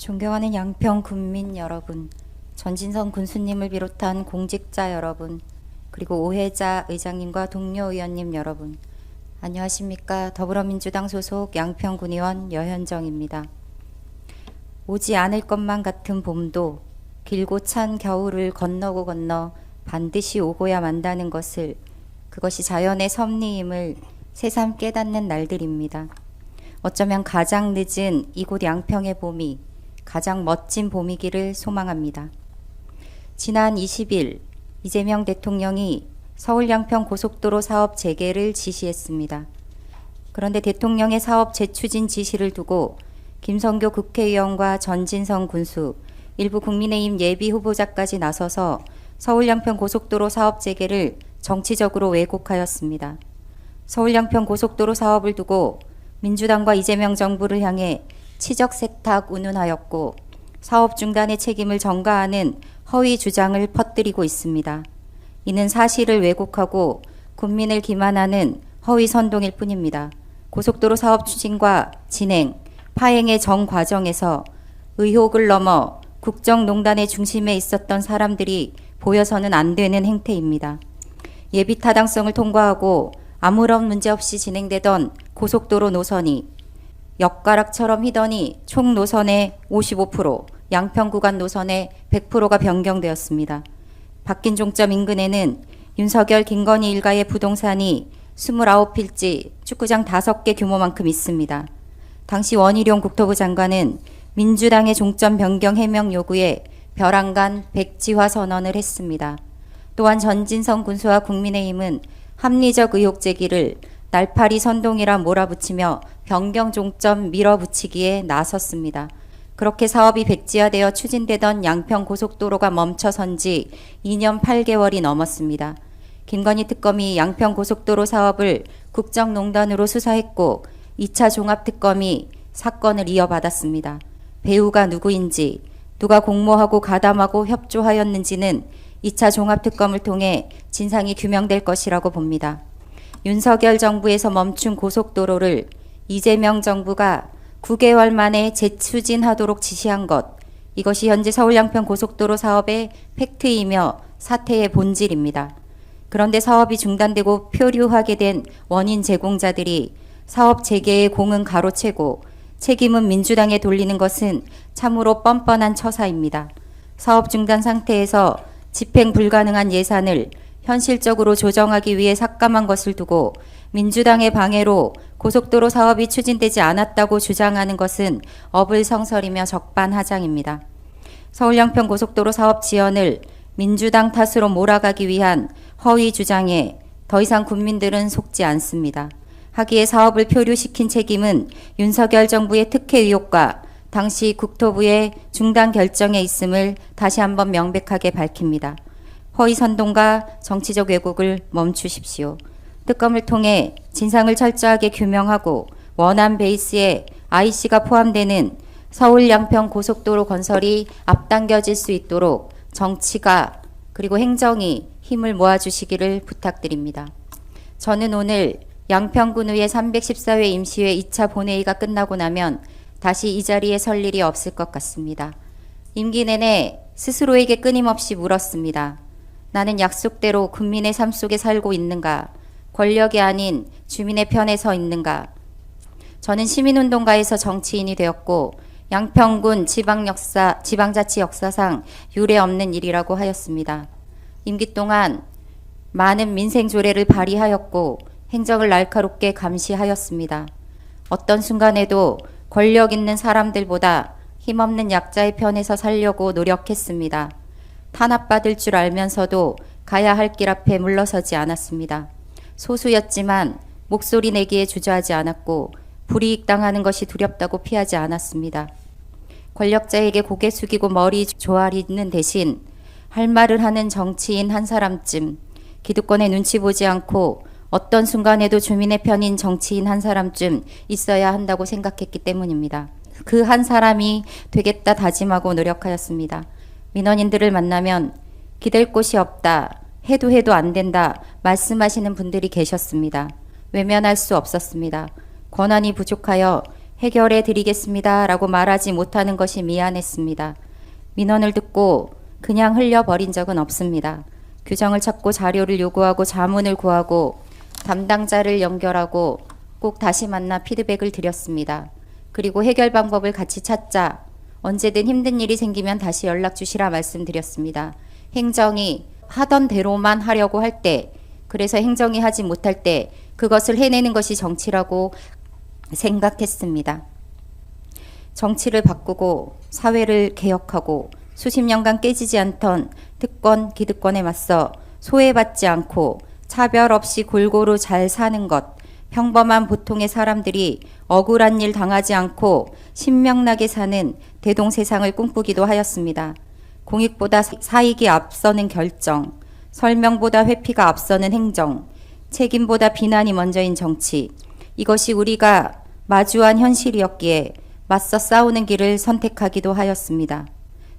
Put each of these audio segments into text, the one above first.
존경하는 양평 군민 여러분, 전진성 군수님을 비롯한 공직자 여러분, 그리고 오혜자 의장님과 동료 의원님 여러분, 안녕하십니까. 더불어민주당 소속 양평군의원 여현정입니다. 오지 않을 것만 같은 봄도 길고 찬 겨울을 건너고 건너 반드시 오고야 만다는 것을, 그것이 자연의 섭리임을 새삼 깨닫는 날들입니다. 어쩌면 가장 늦은 이곳 양평의 봄이 가장 멋진 봄이기를 소망합니다. 지난 20일 이재명 대통령이 서울 양평 고속도로 사업 재개를 지시했습니다. 그런데 대통령의 사업 재추진 지시를 두고 김성교 국회의원과 전진성 군수, 일부 국민의힘 예비 후보자까지 나서서 서울 양평 고속도로 사업 재개를 정치적으로 왜곡하였습니다. 서울 양평 고속도로 사업을 두고 민주당과 이재명 정부를 향해 치적 세탁 운운하였고 사업 중단의 책임을 전가하는 허위 주장을 퍼뜨리고 있습니다. 이는 사실을 왜곡하고 국민을 기만하는 허위 선동일 뿐입니다. 고속도로 사업 추진과 진행, 파행의 전 과정에서 의혹을 넘어 국정농단의 중심에 있었던 사람들이 보여서는 안 되는 행태입니다. 예비 타당성을 통과하고 아무런 문제 없이 진행되던 고속도로 노선이 엿가락처럼 휘더니 총 노선의 55%, 양평 구간 노선의 100%가 변경되었습니다. 바뀐 종점 인근에는 윤석열, 김건희 일가의 부동산이 29필지, 축구장 5개 규모만큼 있습니다. 당시 원희룡 국토부 장관은 민주당의 종점 변경 해명 요구에 벼랑간 백지화 선언을 했습니다. 또한 전진성 군수와 국민의힘은 합리적 의혹 제기를 날파리 선동이라 몰아붙이며 변경 종점 밀어붙이기에 나섰습니다. 그렇게 사업이 백지화되어 추진되던 양평 고속도로가 멈춰선 지 2년 8개월이 넘었습니다. 김건희 특검이 양평 고속도로 사업을 국정농단으로 수사했고 2차 종합특검이 사건을 이어받았습니다. 배우가 누구인지, 누가 공모하고 가담하고 협조하였는지는 2차 종합특검을 통해 진상이 규명될 것이라고 봅니다. 윤석열 정부에서 멈춘 고속도로를 이재명 정부가 9개월 만에 재추진하도록 지시한 것, 이것이 현재 서울 양평 고속도로 사업의 팩트이며 사태의 본질입니다. 그런데 사업이 중단되고 표류하게 된 원인 제공자들이 사업 재개의 공은 가로채고 책임은 민주당에 돌리는 것은 참으로 뻔뻔한 처사입니다. 사업 중단 상태에서 집행 불가능한 예산을 현실적으로 조정하기 위해 삭감한 것을 두고 민주당의 방해로 고속도로 사업이 추진되지 않았다고 주장하는 것은 어불성설이며 적반하장입니다. 서울 양평 고속도로 사업 지연을 민주당 탓으로 몰아가기 위한 허위 주장에 더 이상 국민들은 속지 않습니다. 하기에 사업을 표류시킨 책임은 윤석열 정부의 특혜 의혹과 당시 국토부의 중단 결정에 있음을 다시 한번 명백하게 밝힙니다. 허위 선동과 정치적 왜곡을 멈추십시오. 특검을 통해 진상을 철저하게 규명하고 원안 베이스에 IC가 포함되는 서울 양평 고속도로 건설이 앞당겨질 수 있도록 정치가 그리고 행정이 힘을 모아주시기를 부탁드립니다. 저는 오늘 양평군의회 314회 임시회 2차 본회의가 끝나고 나면 다시 이 자리에 설 일이 없을 것 같습니다. 임기 내내 스스로에게 끊임없이 물었습니다. 나는 약속대로 국민의 삶 속에 살고 있는가? 권력이 아닌 주민의 편에 서 있는가? 저는 시민운동가에서 정치인이 되었고 양평군 지방자치 역사상 유례 없는 일이라고 하였습니다. 임기 동안 많은 민생 조례를 발의하였고 행정을 날카롭게 감시하였습니다. 어떤 순간에도 권력 있는 사람들보다 힘없는 약자의 편에서 살려고 노력했습니다. 탄압받을 줄 알면서도 가야 할 길 앞에 물러서지 않았습니다. 소수였지만 목소리 내기에 주저하지 않았고 불이익 당하는 것이 두렵다고 피하지 않았습니다. 권력자에게 고개 숙이고 머리 조아리는 대신 할 말을 하는 정치인 한 사람쯤, 기득권의 눈치 보지 않고 어떤 순간에도 주민의 편인 정치인 한 사람쯤 있어야 한다고 생각했기 때문입니다. 그 한 사람이 되겠다 다짐하고 노력하였습니다. 민원인들을 만나면 기댈 곳이 없다, 해도 안 된다 말씀하시는 분들이 계셨습니다. 외면할 수 없었습니다. 권한이 부족하여 해결해 드리겠습니다 라고 말하지 못하는 것이 미안했습니다. 민원을 듣고 그냥 흘려버린 적은 없습니다. 규정을 찾고 자료를 요구하고 자문을 구하고 담당자를 연결하고 꼭 다시 만나 피드백을 드렸습니다. 그리고 해결 방법을 같이 찾자. 언제든 힘든 일이 생기면 다시 연락 주시라 말씀드렸습니다. 행정이 하던 대로만 하려고 할 때, 그래서 행정이 하지 못할 때 그것을 해내는 것이 정치라고 생각했습니다. 정치를 바꾸고 사회를 개혁하고 수십 년간 깨지지 않던 특권, 기득권에 맞서 소외받지 않고 차별 없이 골고루 잘 사는 것, 평범한 보통의 사람들이 억울한 일 당하지 않고 신명나게 사는 대동세상을 꿈꾸기도 하였습니다. 공익보다 사익이 앞서는 결정, 설명보다 회피가 앞서는 행정, 책임보다 비난이 먼저인 정치, 이것이 우리가 마주한 현실이었기에 맞서 싸우는 길을 선택하기도 하였습니다.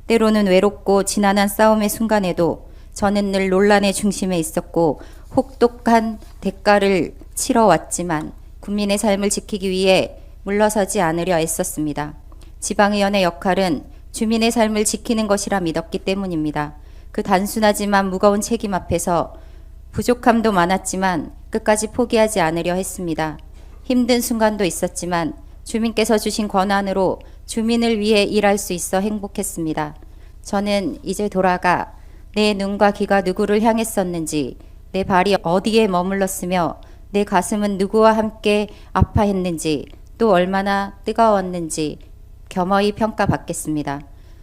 때로는 외롭고 지난한 싸움의 순간에도 저는 늘 논란의 중심에 있었고 혹독한 대가를 치러왔지만 국민의 삶을 지키기 위해 물러서지 않으려 애썼습니다. 지방의원의 역할은 주민의 삶을 지키는 것이라 믿었기 때문입니다. 그 단순하지만 무거운 책임 앞에서 부족함도 많았지만 끝까지 포기하지 않으려 했습니다. 힘든 순간도 있었지만 주민께서 주신 권한으로 주민을 위해 일할 수 있어 행복했습니다. 저는 이제 돌아가 내 눈과 귀가 누구를 향했었는지, 내 발이 어디에 머물렀으며 내 가슴은 누구와 함께 아파했는지, 또 얼마나 뜨거웠는지 겸허히 평가받겠습니다.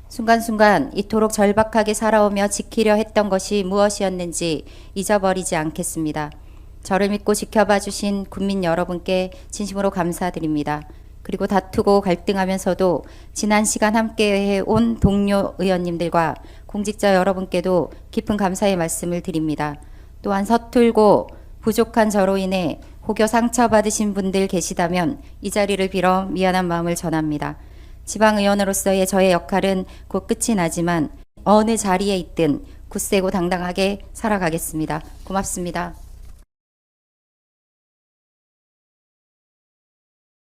순간순간 이토록 절박하게 살아오며 지키려 했던 것이 무엇이었는지 잊어버리지 않겠습니다. 저를 믿고 지켜봐 주신 국민 여러분께 진심으로 감사드립니다. 그리고 다투고 갈등하면서도 지난 시간 함께해 온 동료 의원님들과 공직자 여러분께도 깊은 감사의 말씀을 드립니다. 또한 서툴고 부족한 저로 인해 혹여 상처받으신 분들 계시다면 이 자리를 빌어 미안한 마음을 전합니다. 지방의원으로서의 저의 역할은 곧 끝이 나지만 어느 자리에 있든 굳세고 당당하게 살아가겠습니다. 고맙습니다.